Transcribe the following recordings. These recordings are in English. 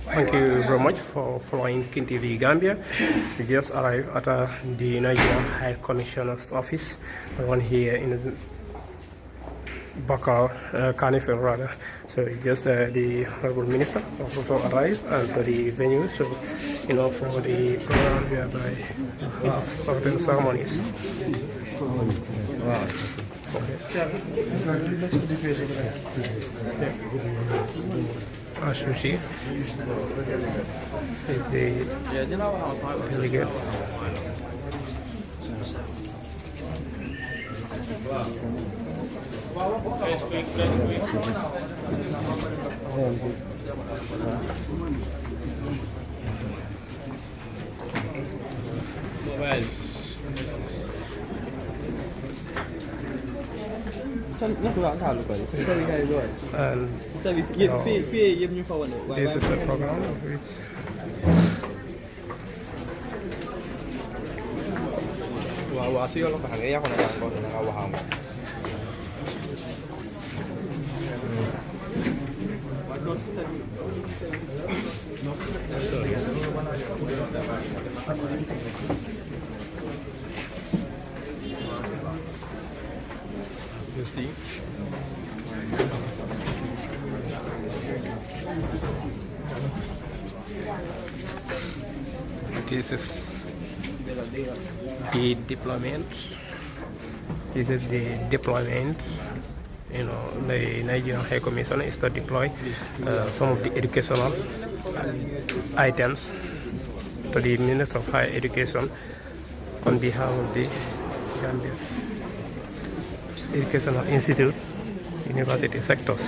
Thank you very much for following King TV Gambia. We just arrived at the Nigerian High Commissioner's office, the one here in Bakau, Carnival rather. So just the Honorable Minister also arrived to the venue. So, for the program whereby certain ceremonies. Wow. As you see, is the delegate. And this is the program of which you see. This is the deployment. This is the deployment. The Nigerian High Commission is to deploy some of the educational items to the Minister of Higher Education on behalf of the Gambia educational institutes, university sectors.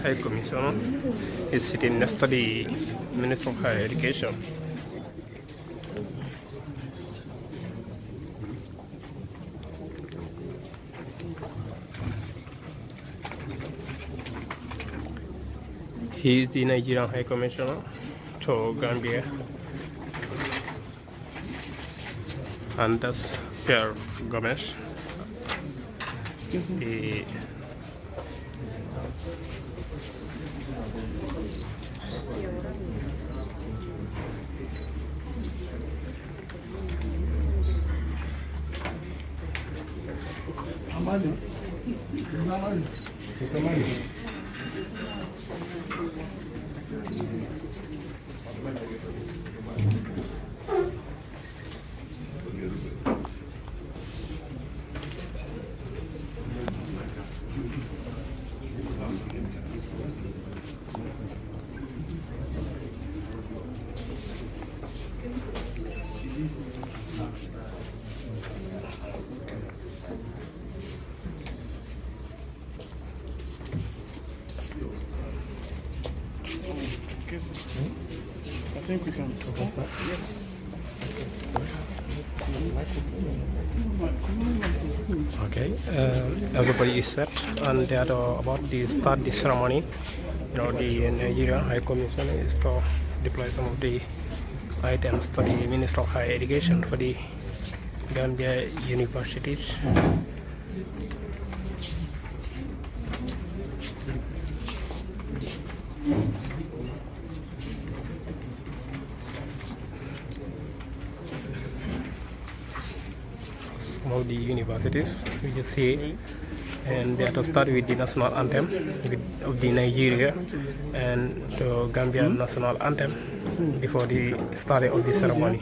High Commissioner is sitting next to the Minister of Higher Education. He is the Nigerian High Commissioner to Gambia, and that's Pierre Gomez. Excuse me. I think we can start. Yes. Okay, everybody is set, and they are about to start the ceremony. The Nigerian High Commission is to deploy some of the items to the Minister of Higher Education for the Gambia universities. Some of the universities we just see, and they have to start with the national anthem of the Nigeria and the Gambian national anthem before the start of the ceremony.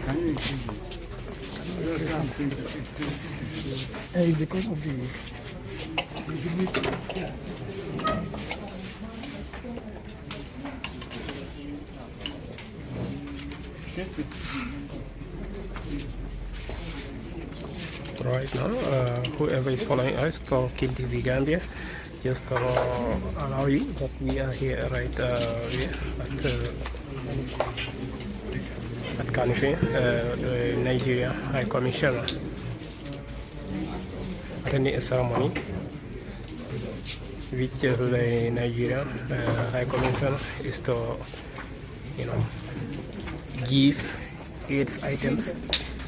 Can you Because of the Right now, whoever is following us for Kin TV Gambia, just allow you that we are here right here at Kanife, the Nigeria High Commissioner, attending a ceremony which the Nigerian High Commissioner is to, give its items.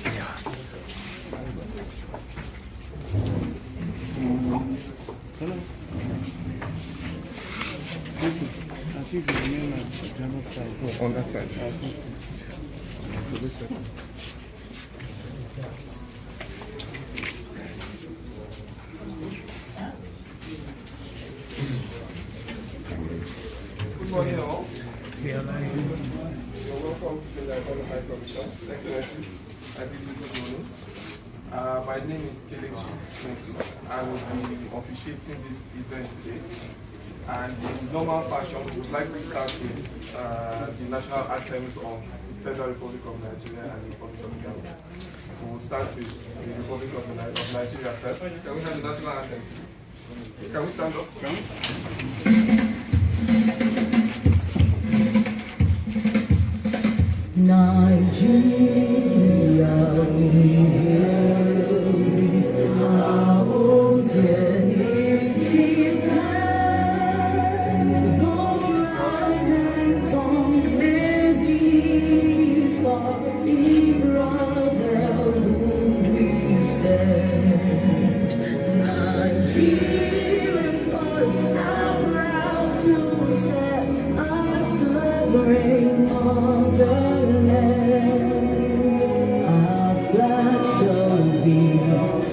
Yeah. Hello. Listen, I think the name is the German side. Oh, on that side. So this way. Good morning, all. We are live. You're welcome to the Nigerian High Commission. Excellencies, I bid you good morning. My name is Kelechi Nonsu. I will be officiating this event today. And in normal fashion, we would like to start with the national anthems of the Federal Republic of Nigeria and the Republic of the Gambia. We will start with the Republic of Nigeria first. Can we have the national anthem? Can we stand up? Nigeria, we hail our own native land. Those rising tongues may differ, in brotherhood we stand. Nigerians are proud to set our sovereign motherland. Our flag shall be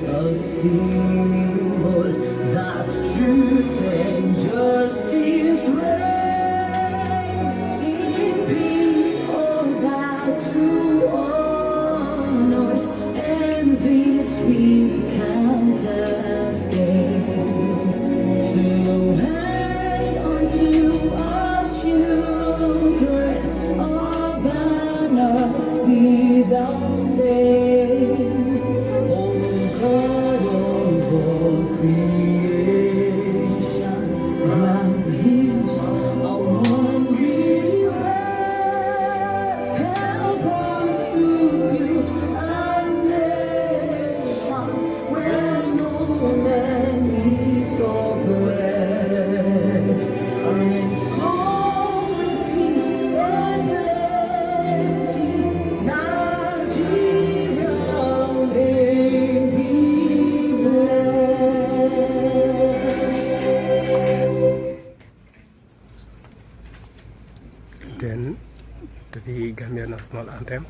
a symbol that truth and justice reign. In peace, all bow to honor, and this we can sustain. To hand unto our children our banner without stain. Oh God of all creation, grant this our one request. Help us to build a nation where no man is oppressed, and souls with peace and plenty. Nigeria may be blessed. Then to the Gambia national anthem.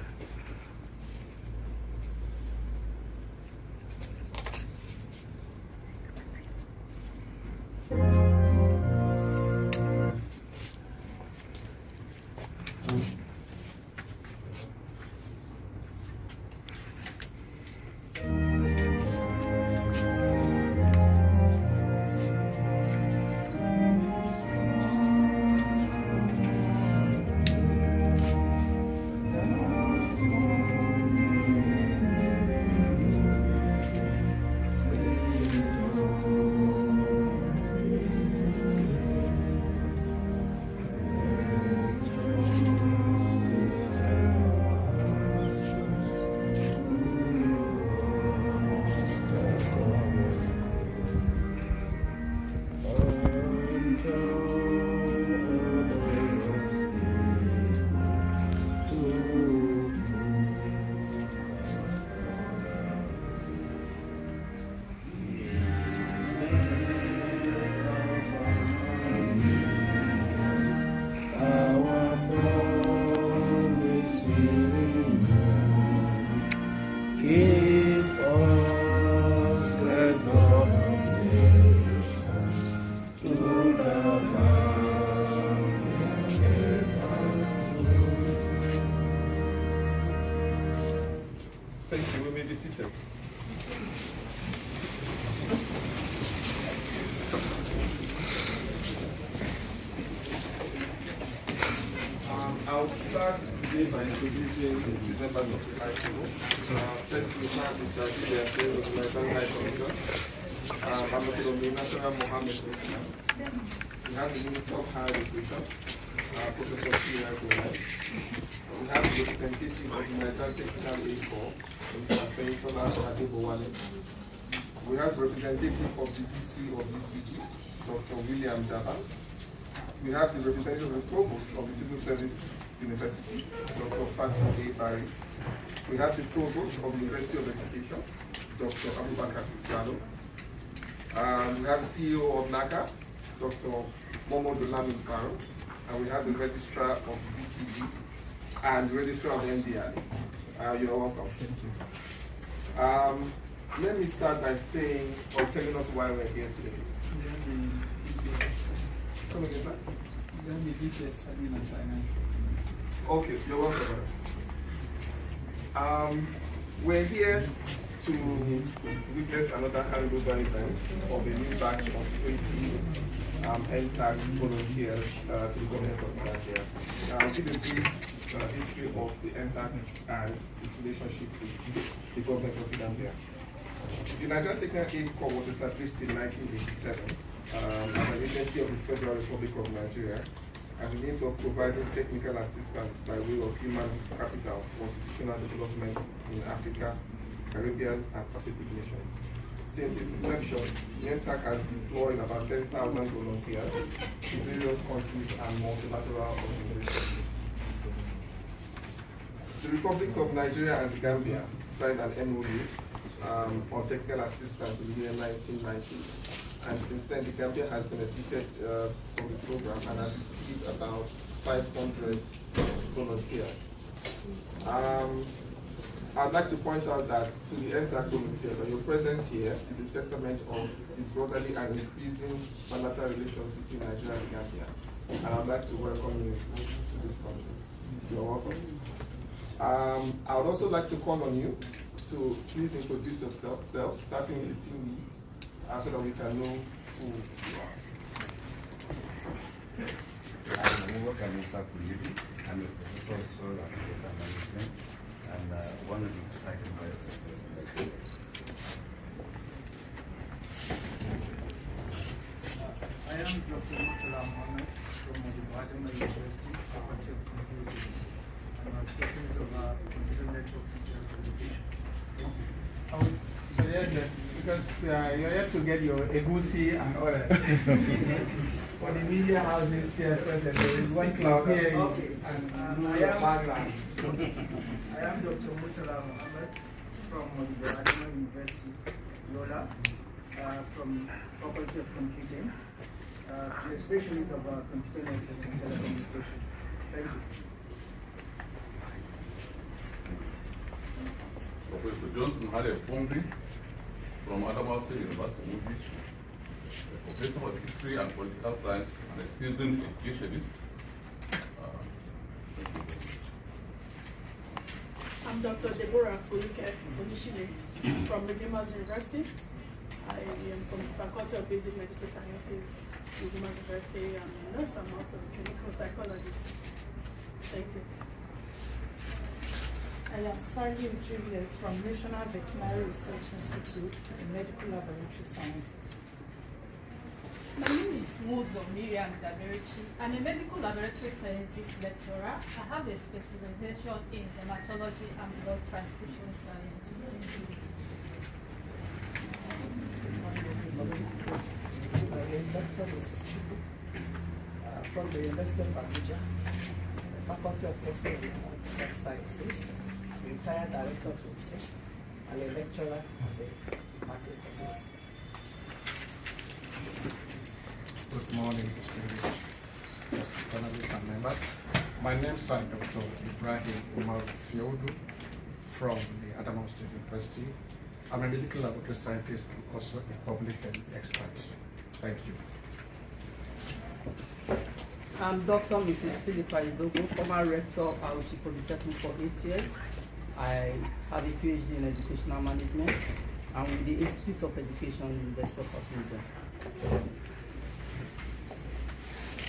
Thank you. We may be seated. I'll start today by introducing the members of the high table. First, we have the Judiciary Affairs of the Nigerian High Commission, Ambassador National Mohammed Hussein. We have the Minister of Higher Education, Professor Kira Gowai. We have the representative of the Nigerian Technical Aid Corps, Mr. Feintola Adebowale. We have representative of the DC of UTG, Dr. William Daba. We have the representative of the Provost of the Civil Service University, Dr. Fatou A. Barry. We have the Provost of the University of Education, Dr. Abubakar Jallo. We have the CEO of NaQAA, Dr. Momo Dolamin Faro. And we have the Registrar of the BTG and the Registrar of the NDI. You're welcome. Thank you. Let me start by saying or telling us why we're here today. Come again, sir? Okay, you're welcome. We're here to witness another handover event of a new batch of 20 NTAG volunteers to the government of Nigeria. I'll give a brief history of the NTAG and its relationship with the government of the Gambia. The Nigerian Technical Aid Corps was established in 1987 as an agency of the Federal Republic of Nigeria as a means of providing technical assistance by way of human capital for institutional development in Africa, Caribbean, and Pacific nations. Since its inception, the NTAC has deployed about 10,000 volunteers to various countries and multilateral organizations. The Republics of Nigeria and the Gambia signed an MOU on technical assistance in the year 1990. And since then, the Gambia has benefited from the program and has received about 500 volunteers. I'd like to point out that to the NTAC volunteers, that your presence here is a testament of the brotherly and increasing bilateral relations between Nigeria and the Gambia. And I'd like to welcome you to this country. You're welcome. I would also like to call on you to please introduce yourself, starting with the team lead, so that we can know who you are. I'm a professor of soil and data management and one of the exciting vice chancellors in the group. I am Dr. Murtala Mohammed from the University, Faculty of Computing, and I'm speaking of computer networks and telecommunication. Because you're here to get your egusi and all that. For the media houses here present, there is one cloud here and your background. I am Dr. Murtala Mohammed from the University, Yola, from Faculty of Computing, the specialist of computer networks and telecommunication. Thank you. Professor Johnson had a Pombi from Adamawa State University, Moody, a professor of history and political science and a seasoned educationist. I'm Dr. Deborah Folike Onishine from Redeemers University. I am from the Faculty of Basic Medical Sciences, Redeemers University, and a nurse. I'm also a clinical psychologist. Thank you. I am Sally Juliet from National Veterinary Research Institute, a medical laboratory scientist. My name is Muzo Miriam Daberechi. I'm a medical laboratory scientist lecturer. I have a specialization in hematology and blood transfusion science. Dr. Mrs. Chubu from the University of Abuja, Faculty of Health and Sciences, retired director of research, and a lecturer at the Department of Medicine. Good morning, distinguished panelists and members. My name is Dr. Ibrahim Umar Fiodu from the Adamawa State University. I'm a medical laboratory scientist and also a public health expert. Thank you. I'm Dr. Mrs. Philippa Idogo, former rector of Auchi Polytechnic for 8 years. I have a PhD in educational management and with the Institute of Education, University of Abuja.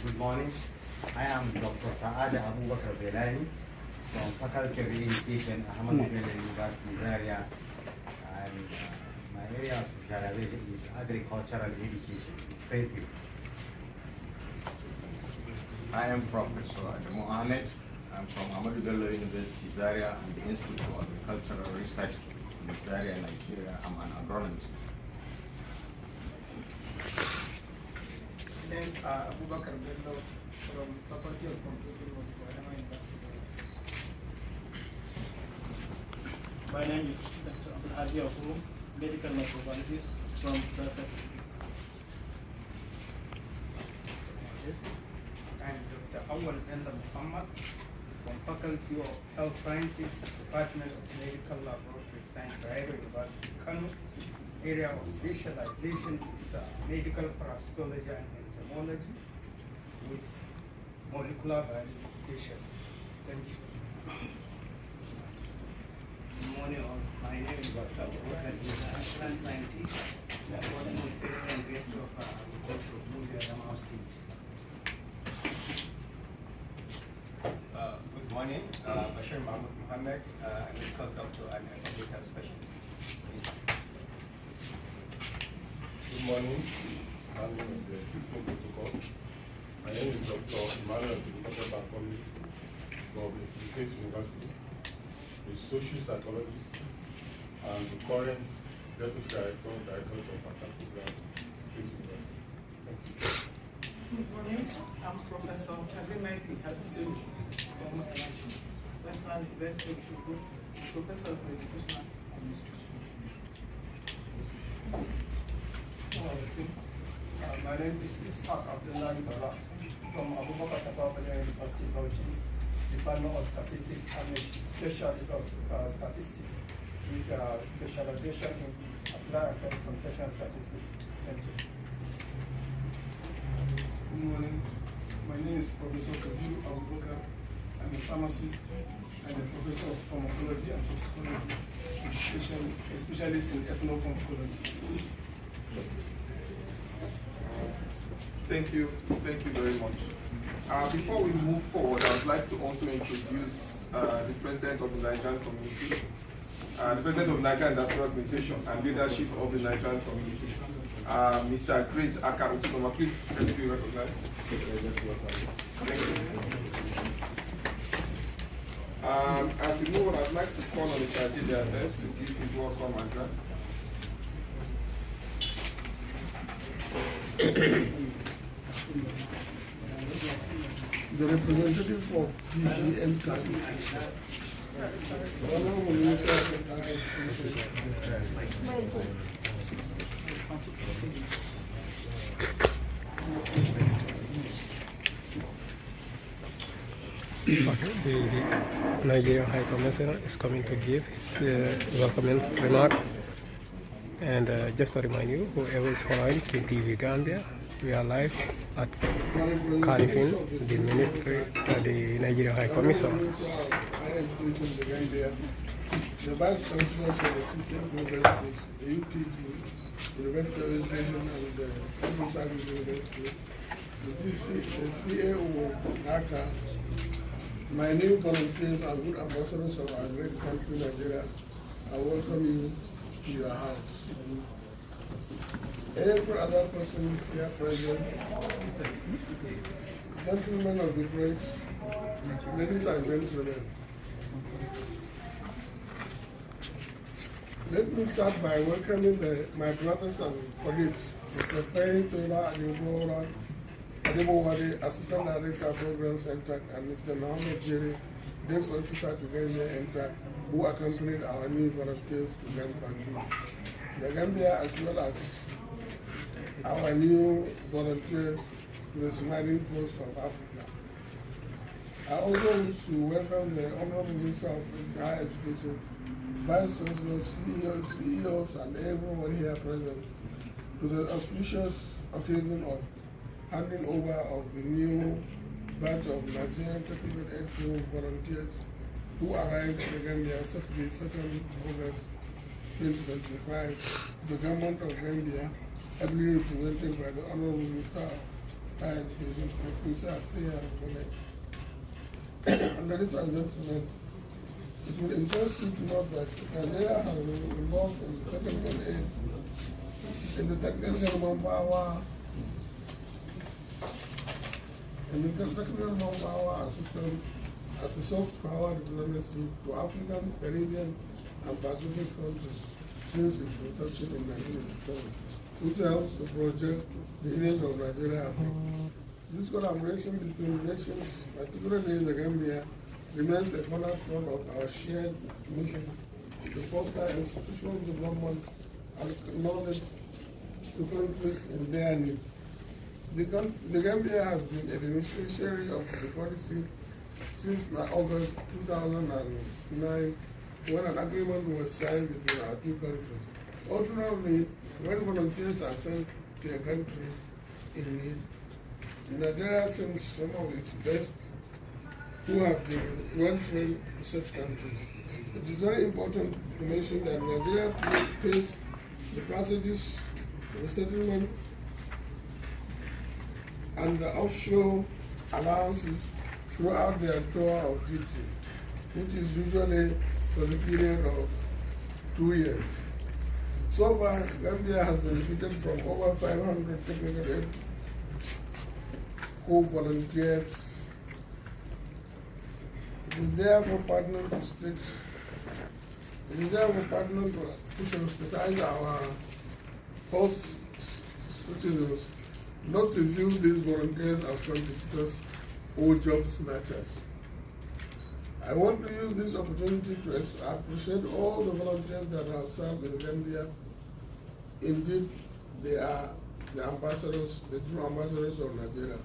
Good morning. I am Dr. Saada Abubakar Belani from Faculty of Education, Ahmadu Bello University, Zaria. And my area of specialization is agricultural education. Thank you. I am Professor Adamu Ahmed. I'm from Ahmadu Bello University, Zaria, and the Institute of Agricultural Research in Zaria, Nigeria. I'm an agronomist. My name is Abubakar Bello from Faculty of Computing of University. My name is Dr. Abdulhadi Afu, medical laboratoryist from Plaza. I'm Dr. Awal Enda Muhammad from Faculty of Health Sciences, Department of Medical Laboratory Science, Cairo University, Kano. Area of specialization is medical parasitology and entomology with molecular biology special. Thank you. Good morning all. My name is Dr. Abubakar, assistant scientist at the Federal University of Agriculture of Mubia, Adamawa State. Good morning, Bashir Mahmoud Mohammed, medical doctor and medical specialist. Good morning. I'm in the 16th protocol. My name is Dr. Emmanuel Bakoli from the State University, a social psychologist and the current deputy director of Patak Program at State University. Thank you. Good morning. I'm Professor Abimaiti Habsu from Central University of Shubu, Professor of Educational Administration. My name is Ishaq Abdullah Ibara from Abubakar Tafawa University, Bauchi, Department of Statistics and Specialist of Statistics with specialization in applied and computational statistics. Thank you. Good morning. My name is Professor Kabiru Abubakar. I'm a pharmacist and a professor of pharmacology and toxicology, a specialist in ethnopharmacology. Thank you very much. Before we move forward, I would like to also introduce the President of the Nigerian community, the President of the Nigerian Industrial Organization and leadership of the Nigerian community, Mr. Great Akarutunoma. Please let me be recognized. Thank you. As we move on, I'd like to call on the Shaji Diates to give his welcome address. The representative of PGN Honorable Minister of The Nigerian High Commissioner is coming to give his welcome remark. And just to remind you, whoever is following TV Gambia, we are live at Carifin, the Ministry, the Nigerian High Commission. The Vice Chancellor for the System Universities, the UTG, University of Education, and the Civil Service University, the CAO of NaQAA, my new volunteers and good ambassadors of our great country, Nigeria, I welcome you to your house. Every other person here present, gentlemen of the press, ladies and gentlemen, let me start by welcoming my brothers and colleagues, Mr. Faye Tola Adebowade, Assistant Director Program Center, and Mr. Mohammed Jerry, Desk Officer to Gambia Enter, who accompanied our new volunteers to Gambia. The Gambia, as well as our new volunteers to the smiling coast of Africa. I also wish to welcome the Honorable Minister of Higher Education, Vice Chancellors, CEOs, and everyone here present to the auspicious occasion of handing over of the new batch of Nigerian Technical Aid Crew volunteers who arrived in the Gambia Saturday, 2nd August 2025, the government of Gambia, ably represented by the Honorable Minister of Higher Education, Professor P.R. Ladies and gentlemen, it will interest you to note that Nigeria has been involved in the technical aid, in the technical manpower, assistance as a soft power diplomacy to African, Caribbean, and Pacific countries since its inception in 1987, which helps the project the image of Nigeria. This collaboration between nations, particularly in the Gambia, remains a cornerstone of our shared mission to foster institutional development and knowledge to countries in their need. The Gambia has been a beneficiary of the policy since August 2009, when an agreement was signed between our two countries. Ordinarily, when volunteers are sent to a country in need, Nigeria sends some of its best who have been well-trained to such countries. It is very important to mention that Nigeria pays the passages, the settlement, and the offshore allowances throughout their tour of duty, which is usually for the period of 2 years. So far, Gambia has benefited from over 500 technical aid co-volunteers. It is therefore partnered to states. It is therefore partnered to sensitize our host citizens not to view these volunteers as competitors or job snatchers. I want to use this opportunity to appreciate all the volunteers that have served in Gambia. Indeed, they are the ambassadors, the true ambassadors of Nigeria.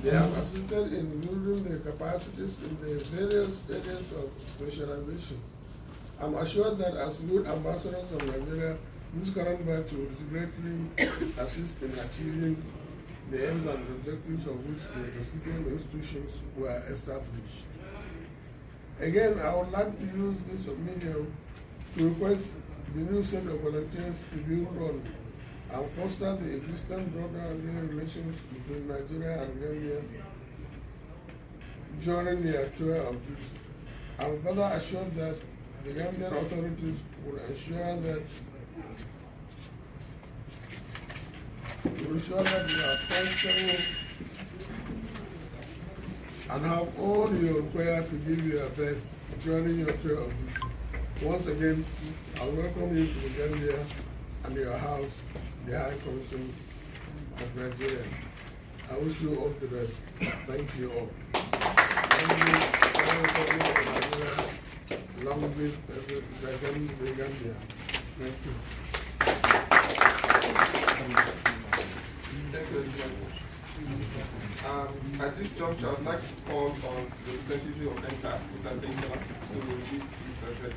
They have assisted in building their capacities in the various areas of specialization. I'm assured that as good ambassadors of Nigeria, this current batch will greatly assist in achieving the aims and objectives of which the recipient institutions were established. Again, I would like to use this medium to request the new set of volunteers to build on and foster the existing brotherly relations between Nigeria and Gambia during their tour of duty. I'm further assured that the Gambian authorities will ensure that you are comfortable and have all you require to give your best during your tour of duty. Once again, I welcome you to the Gambia and your house, the High Commission of Nigeria. I wish you all the best. Thank you all. Long live the Gambia. Thank you. At this juncture, I'd like to call on the representative of NaQAA, Mr. Benjamin, to give his address.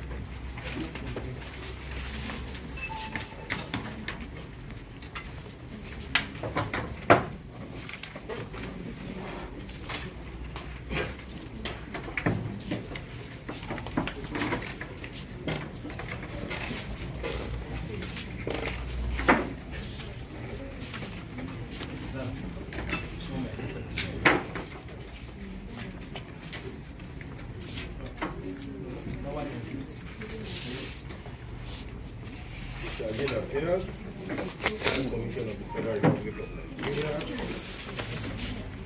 Affairs and Commission of the Federal Republic of Nigeria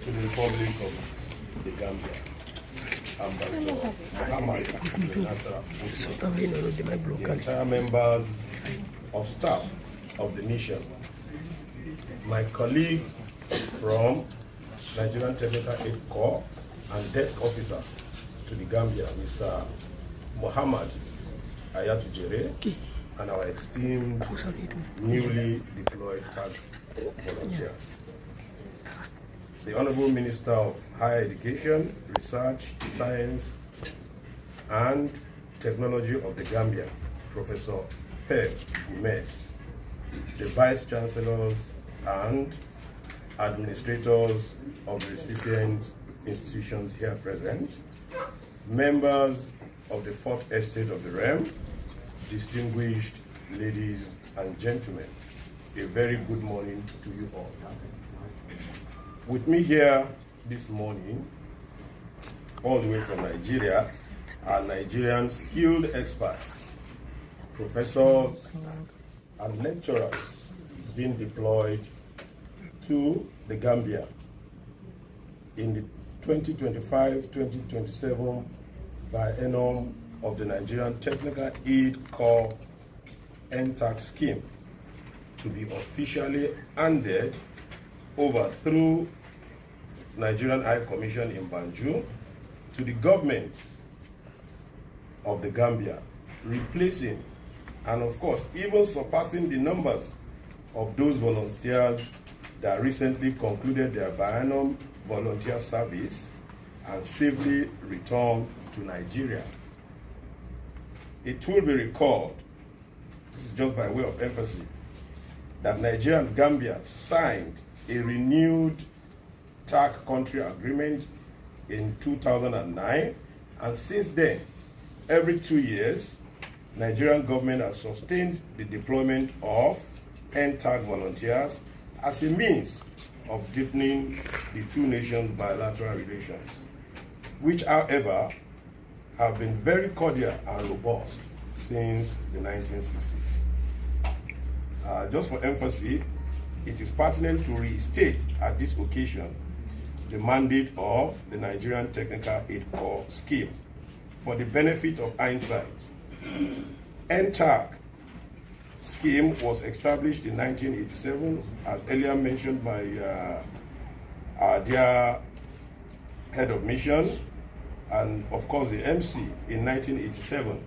to the Republic of the Gambia. Ambassador Muhammad the entire members of staff of the mission, my colleague from Nigerian Technical Aid Corps and desk officer to the Gambia, Mr. Muhammad Ayatu Jere, and our esteemed newly deployed TAG volunteers. The Honorable Minister of Higher Education, Research, Science, and Technology of the Gambia, Professor P. Gomez, the Vice Chancellors and Administrators of recipient institutions here present, members of the Fourth Estate of the Realm, distinguished ladies and gentlemen, a very good morning to you all. With me here this morning, all the way from Nigeria, are Nigerian skilled experts, professors and lecturers being deployed to the Gambia in the 2025-2027 biennium of the Nigerian Technical Aid Corps NTAC scheme to be officially handed over through Nigerian High Commission in Banjul to the government of the Gambia, replacing and of course even surpassing the numbers of those volunteers that recently concluded their biennium volunteer service and safely returned to Nigeria. It will be recalled, this is just by way of emphasis, that Nigeria and Gambia signed a renewed TAC country agreement in 2009, and since then, every 2 years, Nigerian government has sustained the deployment of NTAC volunteers as a means of deepening the two nations' bilateral relations, which, however, have been very cordial and robust since the 1960s. Just for emphasis, it is pertinent to restate at this occasion the mandate of the Nigerian Technical Aid Corps scheme for the benefit of hindsight. NTAC scheme was established in 1987, as earlier mentioned by our dear head of mission, and of course the MC in 1987,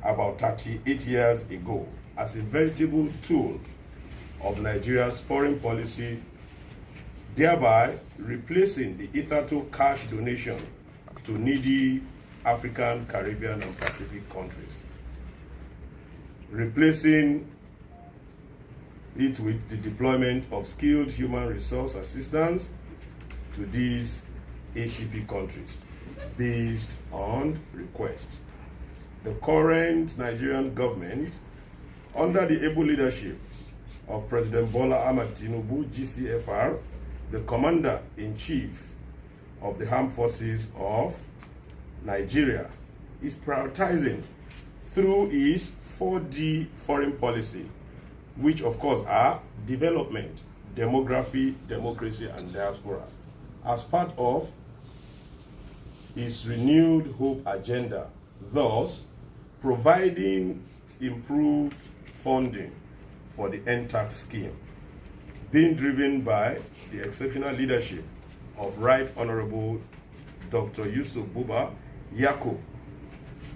about 38 years ago, as a veritable tool of Nigeria's foreign policy, thereby replacing the hitherto cash donation to needy African, Caribbean, and Pacific countries, replacing it with the deployment of skilled human resource assistance to these ACP countries based on request. The current Nigerian government, under the able leadership of President Bola Ahmed Tinubu, GCFR, the Commander-in-Chief of the Armed Forces of Nigeria, is prioritizing through its 4D foreign policy, which of course are development, demography, democracy, and diaspora, as part of its renewed hope agenda, thus providing improved funding for the NTAC scheme, being driven by the exceptional leadership of Right Honorable Dr. Yusuf Buba Yakub,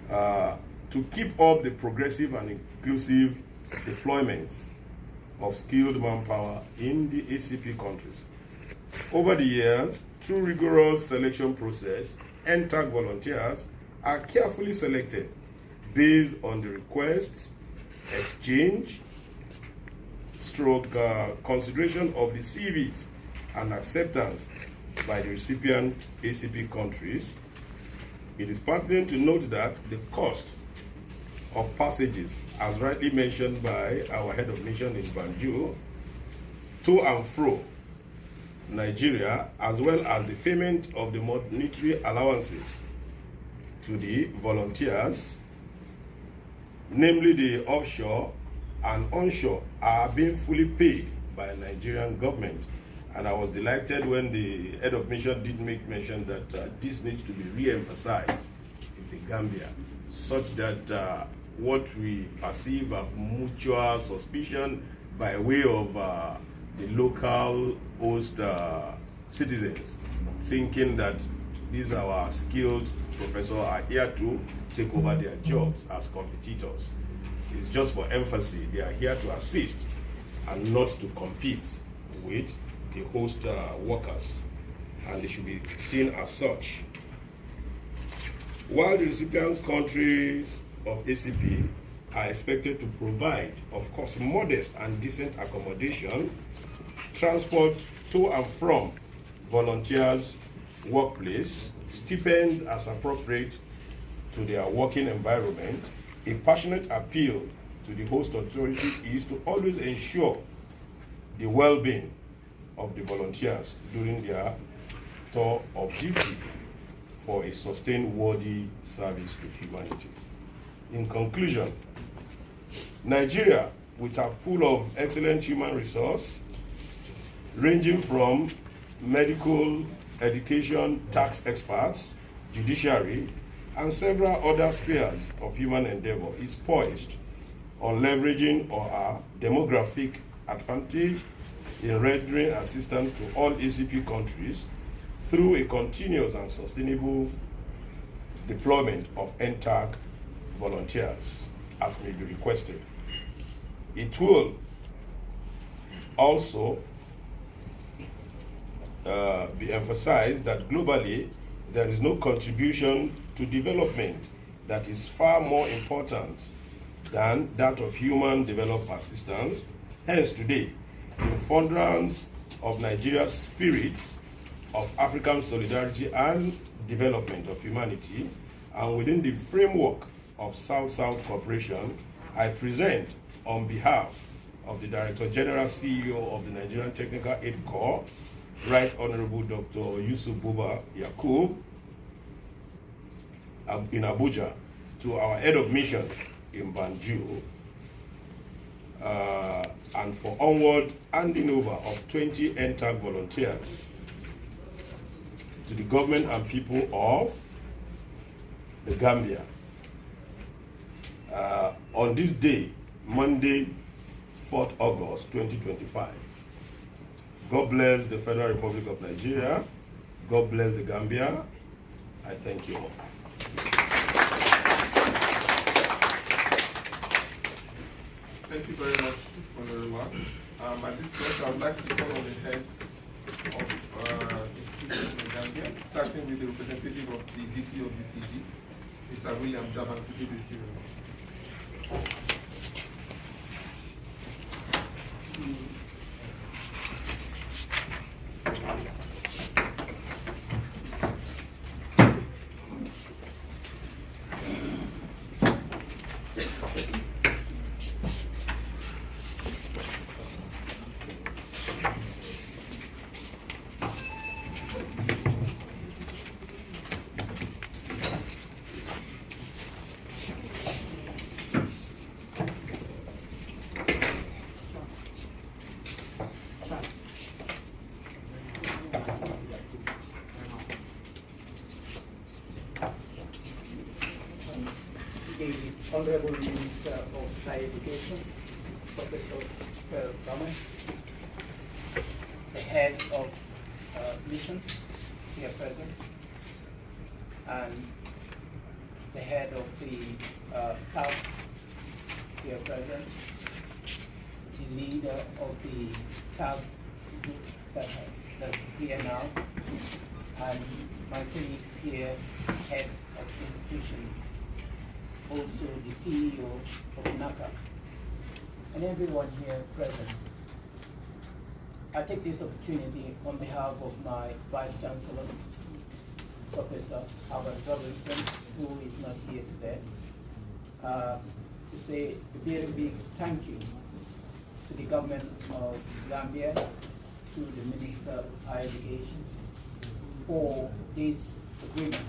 to keep up the progressive and inclusive deployments of skilled manpower in the ACP countries. Over the years, through rigorous selection process, NTAC volunteers are carefully selected based on the requests, exchange, consideration of the CVs and acceptance by the recipient ACP countries. It is pertinent to note that the cost of passages, as rightly mentioned by our head of mission in Banjul, to and fro Nigeria, as well as the payment of the monetary allowances to the volunteers, namely the offshore and onshore, are being fully paid by the Nigerian government. And I was delighted when the head of mission did make mention that this needs to be re-emphasized in the Gambia, such that what we perceive as mutual suspicion by way of the local host citizens, thinking that these our skilled professors are here to take over their jobs as competitors. It's just for emphasis. They are here to assist and not to compete with the host workers, and they should be seen as such. While the recipient countries of ACP are expected to provide, of course, modest and decent accommodation, transport to and from volunteers' workplace, stipends as appropriate to their working environment, a passionate appeal to the host authority is to always ensure the well-being of the volunteers during their tour of duty for a sustained worthy service to humanity. In conclusion, Nigeria, with a pool of excellent human resource, ranging from medical, education, tax experts, judiciary, and several other spheres of human endeavor, is poised on leveraging our demographic advantage in rendering assistance to all ACP countries through a continuous and sustainable deployment of NTAC volunteers, as may be requested. It will also be emphasized that globally, there is no contribution to development that is far more important than that of human development assistance. Hence today, in furtherance of Nigeria's spirit of African solidarity and development of humanity, and within the framework of South-South cooperation, I present on behalf of the Director General CEO of the Nigerian Technical Aid Corps, Right Honorable Dr. Yusuf Buba Yakub, in Abuja, to our head of mission in Banjul, and for onward handing over of 20 NTAC volunteers to the government and people of the Gambia. On this day, Monday, 4th August 2025. God bless the Federal Republic of Nigeria. God bless the Gambia. I thank you all. Thank you very much for the remarks. At this point, I would like to call on the heads of institutions in Gambia, starting with the representative of the DC of UTG, Mr. William Javan, to give his remarks. The Honorable Minister of Higher Education, Professor Thomas, the head of mission here present, and the head of the CAF here present, the leader of the CAF group that's here now, and my colleagues here, head of the institution, also the CEO of NaQAA, and everyone here present. I take this opportunity on behalf of my Vice Chancellor, Professor Albert Robinson, who is not here today, to say a very big thank you to the government of Gambia, to the Minister of Higher Education, for this agreement.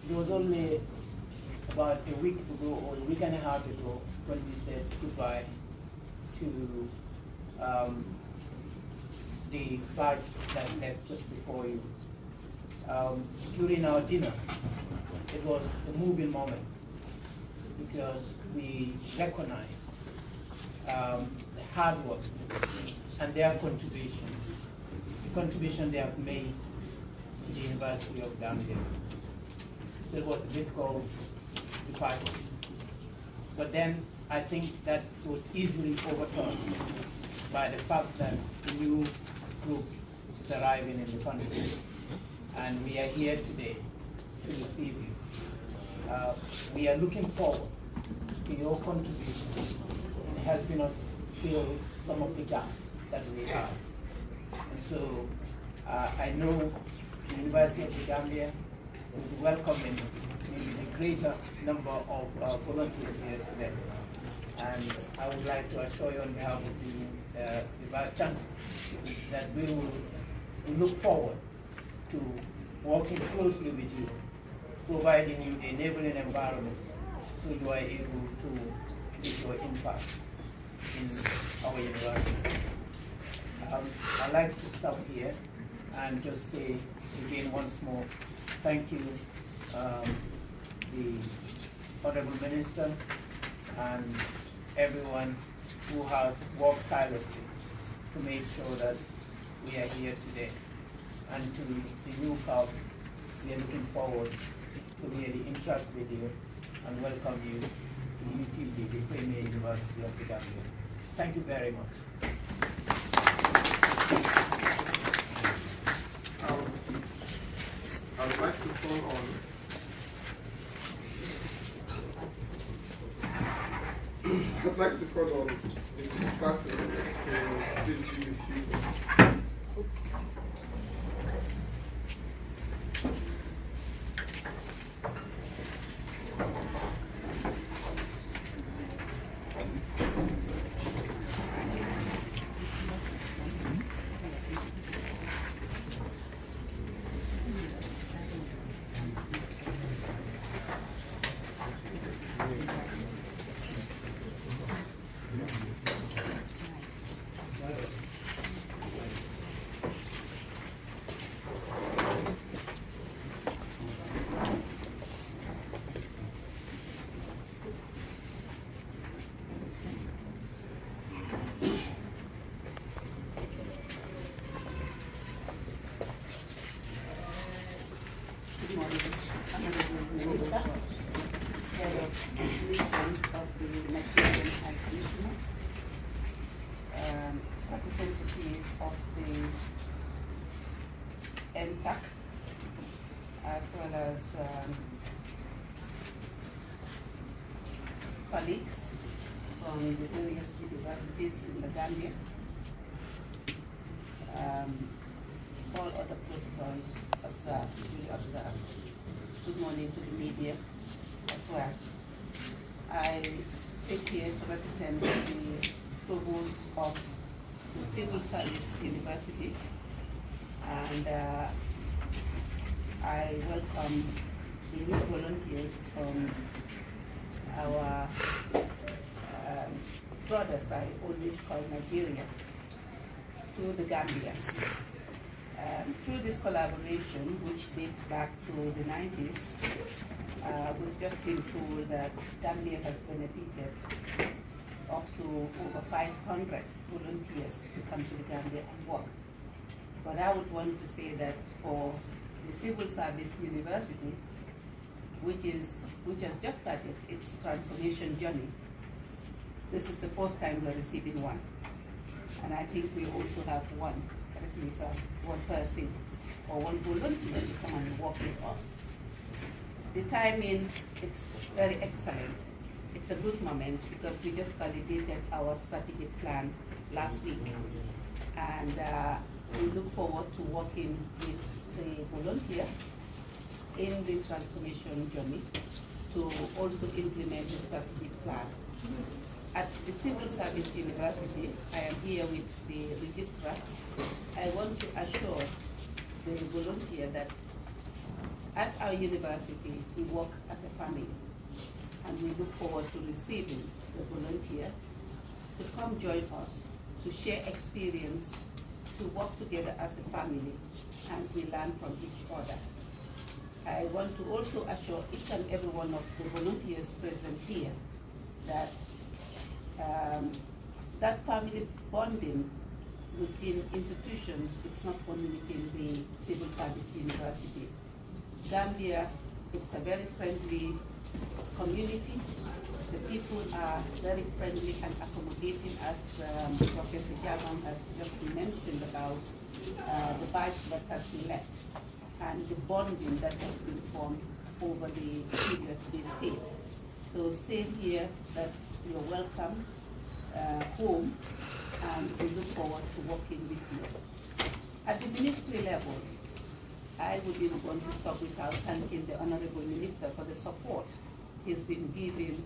It was only about a week ago or a week and a half ago when we said goodbye to the batch that left just before you. During our dinner, it was a moving moment because we recognized the hard work and their contribution, the contribution they have made to the University of Gambia. So it was a difficult departure. But then I think that it was easily overcome by the fact that a new group is arriving in the country. And we are here today to receive you. We are looking forward to your contribution in helping us fill some of the gaps that we have. And so I know the University of The Gambia will be welcoming a greater number of volunteers here today. And I would like to assure you on behalf of the Vice Chancellor that we will look forward to working closely with you, providing you the enabling environment so you are able to make your impact in our university. I'd like to stop here and just say again once more, thank you, the Honorable Minister and everyone who has worked tirelessly to make sure that we are here today. And to the new CAF, we are looking forward to really interact with you and welcome you to UTB, the premier University of The Gambia. Thank you very much. I would like to call on I'd like to call on Mrs. Fatou to please give a few. Good morning, Honorable Minister, Head of Missions of the Nigerian High Commissioner, representative of the NTAC, as well as colleagues from the various universities in the Gambia. All other protocols observed, we observed. Good morning to the media as well. I sit here to represent the provost of the Civil Service University, and I welcome the new volunteers from our brother side, always called Nigeria, to the Gambia. Through this collaboration, which dates back to the 90s, we've just been told that Gambia has benefited up to over 500 volunteers to come to the Gambia and work. But I would want to say that for the Civil Service University, which has just started its transformation journey, this is the first time we're receiving one. And I think we also have one person or one volunteer to come and work with us. The timing, it's very excellent. It's a good moment because we just validated our strategic plan last week. And we look forward to working with the volunteer in the transformation journey to also implement the strategic plan. At the Civil Service University, I am here with the registrar. I want to assure the volunteer that at our university, we work as a family, and we look forward to receiving the volunteer to come join us, to share experience, to work together as a family, and we learn from each other. I want to also assure each and every one of the volunteers present here that that family bonding within institutions, it's not only within the Civil Service University. Gambia, it's a very friendly community. The people are very friendly and accommodating, as Professor Javan has just mentioned about the batch that has left and the bonding that has been formed over the period they stayed. So same here that you're welcome home, and we look forward to working with you. At the ministry level, I wouldn't want to stop without thanking the Honorable Minister for the support he's been giving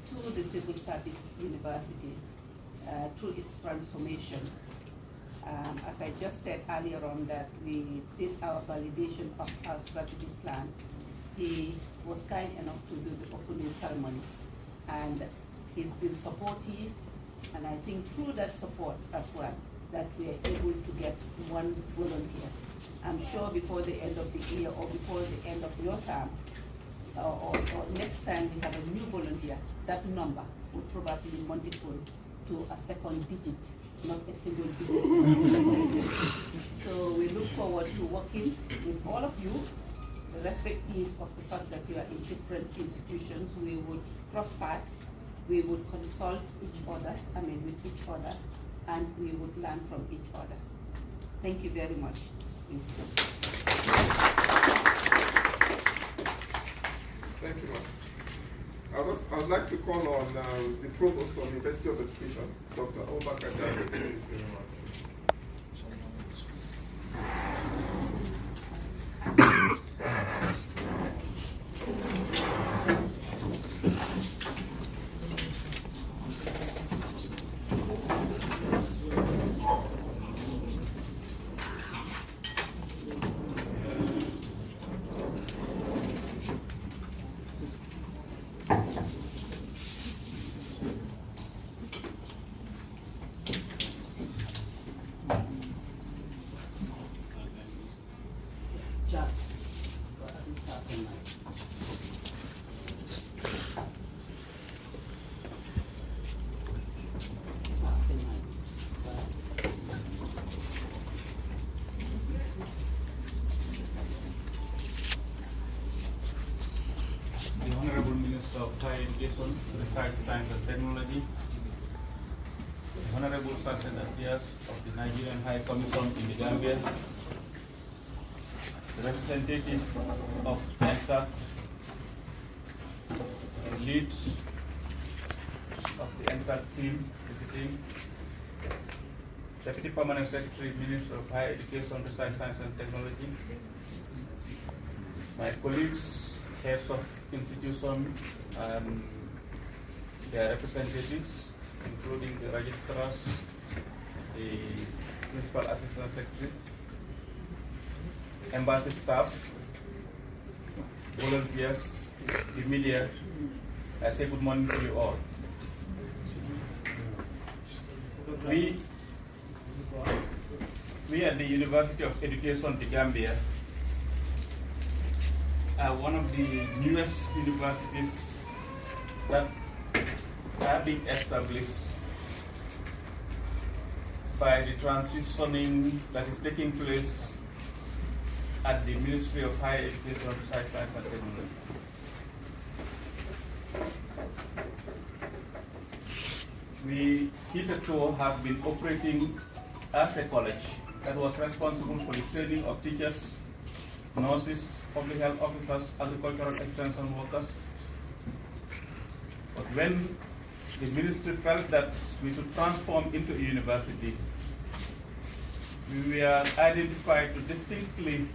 to the Civil Service University through its transformation. As I just said earlier on that we did our validation of our strategic plan, he was kind enough to do the opening ceremony, and he's been supportive, and I think through that support as well that we are able to get one volunteer. I'm sure before the end of the year or before the end of your term or next time we have a new volunteer, that number would probably multiple to a second digit, not a single digit. So we look forward to working with all of you, irrespective of the fact that you are in different institutions. We would cross path, we would consult with each other, and we would learn from each other. Thank you very much. Thank you, ma'am. I would like to call on the Provost of the University of Education, Dr. Obaka Jare. of Higher Education, Research, Science and Technology, the Honorable Sergeant Affairs of the Nigerian High Commission in the Gambia, the representative of NaQAA, the leads of the NaQAA team visiting, Deputy Permanent Secretary, Minister of Higher Education, Research, Science and Technology, my colleagues, heads of institution and their representatives, including the registrars, the Principal Assistant Secretary, embassy staff, volunteers, the media. I say good morning to you all. We at the University of Education, The Gambia, are one of the newest universities that are being established by the transitioning that is taking place at the Ministry of Higher Education, Research, Science and Technology. We hitherto have been operating as a college that was responsible for the training of teachers, nurses, public health officers, agricultural extension workers. But when the ministry felt that we should transform into a university, we were identified to distinctly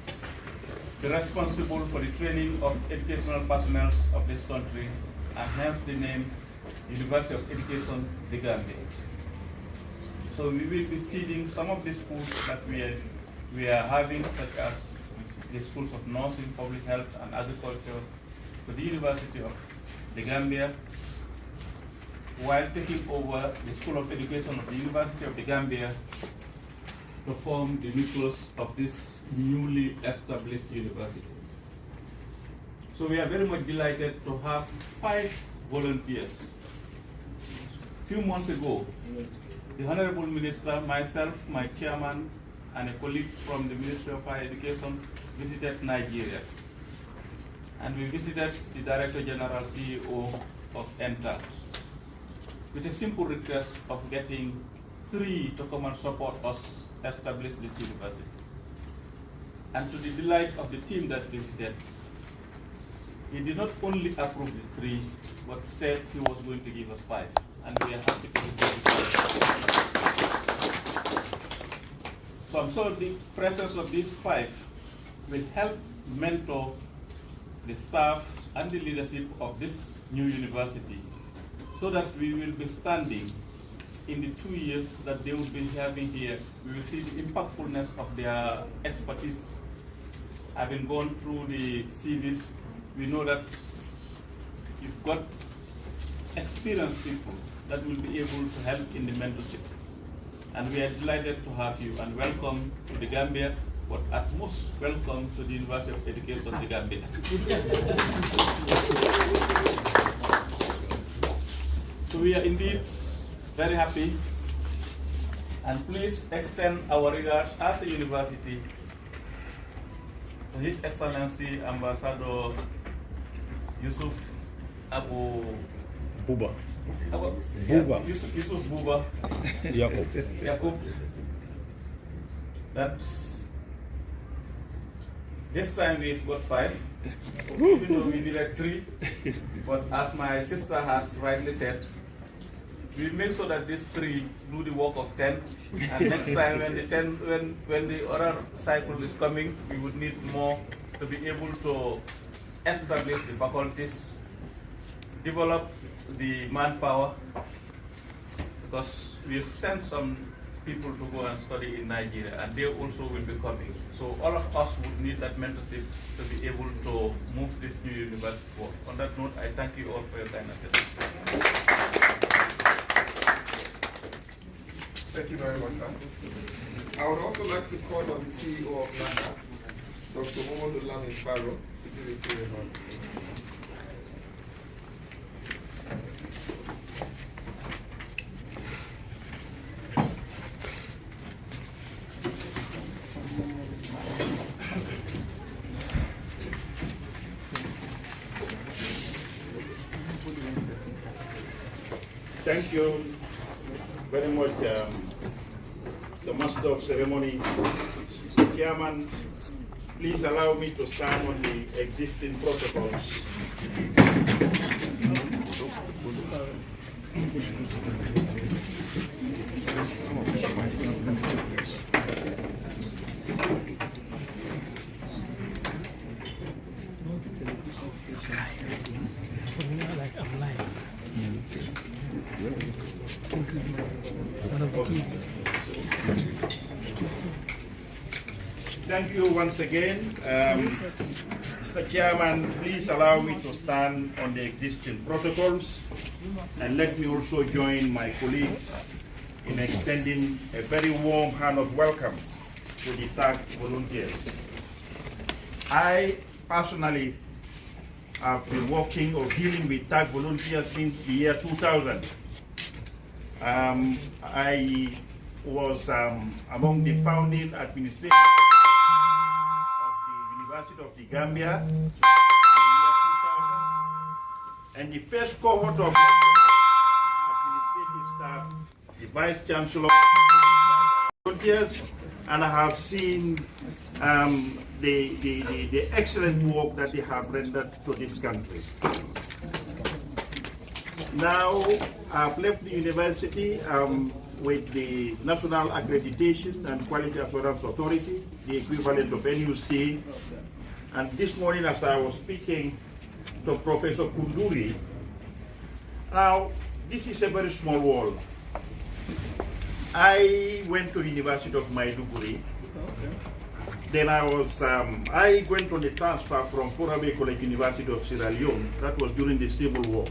be responsible for the training of educational personnel of this country, and hence the name University of Education, The Gambia. So we will be seeding some of the schools that we are having, such as the schools of nursing, public health, and agriculture, to the University of The Gambia, while taking over the School of Education of the University of The Gambia to form the nucleus of this newly established university. So we are very much delighted to have 5 volunteers. A few months ago, the Honorable Minister, myself, my chairman, and a colleague from the Ministry of Higher Education visited Nigeria. And we visited the Director General CEO of NaQAA with a simple request of getting 3 to come and support us establish this university. And to the delight of the team that visited, he did not only approve the 3, but said he was going to give us 5. And we are happy to receive it. So I'm sure the presence of these 5 will help mentor the staff and the leadership of this new university, so that we will be standing in the 2 years that they will be having here. We will see the impactfulness of their expertise. Having gone through the CVs, we know that you've got experienced people that will be able to help in the mentorship. And we are delighted to have you, and welcome to the Gambia, but at most welcome to the University of Education of the Gambia. So we are indeed very happy, and please extend our regards as a university to His Excellency Ambassador Yusuf Abu Buba. Buba. Yusuf Buba. Yakub. That's this time we've got 5, even though we needed 3. But as my sister has rightly said, we make sure that these 3 do the work of 10. And next time when the other cycle is coming, we would need more to be able to establish the faculties, develop the manpower, because we've sent some people to go and study in Nigeria, and they also will be coming. So all of us would need that mentorship to be able to move this new university forward. On that note, I thank you all for your time and attention. Thank you very much, sir. I would also like to call on the CEO of NaQAA, Dr. Mohamed Lamin Barrow, to give a clear remark. Thank you very much, the Master of Ceremony. Mr. Chairman, please allow me to stand on the existing protocols. Thank you once again. Mr. Chairman, please allow me to stand on the existing protocols, and let me also join my colleagues in extending a very warm hand of welcome to the TAG volunteers. I personally have been working or dealing with TAG volunteers since the year 2000. I was among the founding administrators of the University of The Gambia in the year 2000, and the first cohort of administrative staff, the Vice Chancellor, volunteers, and I have seen the excellent work that they have rendered to this country. Now, I've left the university with the National Accreditation and Quality Assurance Authority, the equivalent of NUC. And this morning, as I was speaking to Professor Kunduri, now, this is a very small world. I went to the University of Maiduguri. Then I went on a transfer from Forabe College, University of Sierra Leone. That was during the Civil War.